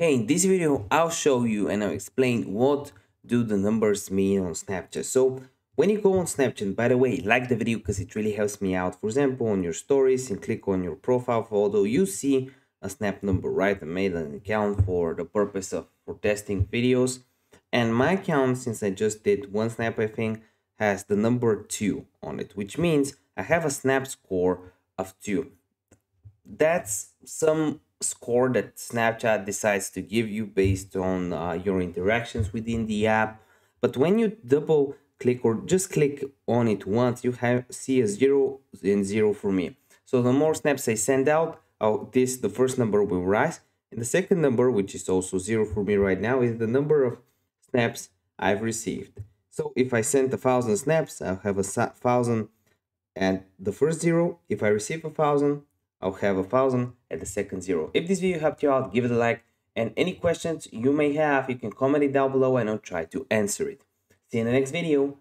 Hey, in this video, I'll show you and I'll explain what do the numbers mean on Snapchat. So when you go on Snapchat, by the way, like the video because it really helps me out. For example, on your stories and click on your profile photo, you see a Snap number, right? I made an account for the purpose of for testing videos. And my account, since I just did one Snap, I think, has the number 2 on it, which means I have a Snap score of 2. That's some score that Snapchat decides to give you based on your interactions within the app. But when you double click or just click on it once, you see a 0 and 0 for me. So the more snaps I send out, the first number will rise. And the second number, which is also 0 for me right now, is the number of snaps I've received. So if I send 1,000 snaps, I'll have 1,000 at the first 0. If I receive 1,000, I'll have 1,000 at the second 0. If this video helped you out, give it a like. And any questions you may have, you can comment it down below and I'll try to answer it. See you in the next video.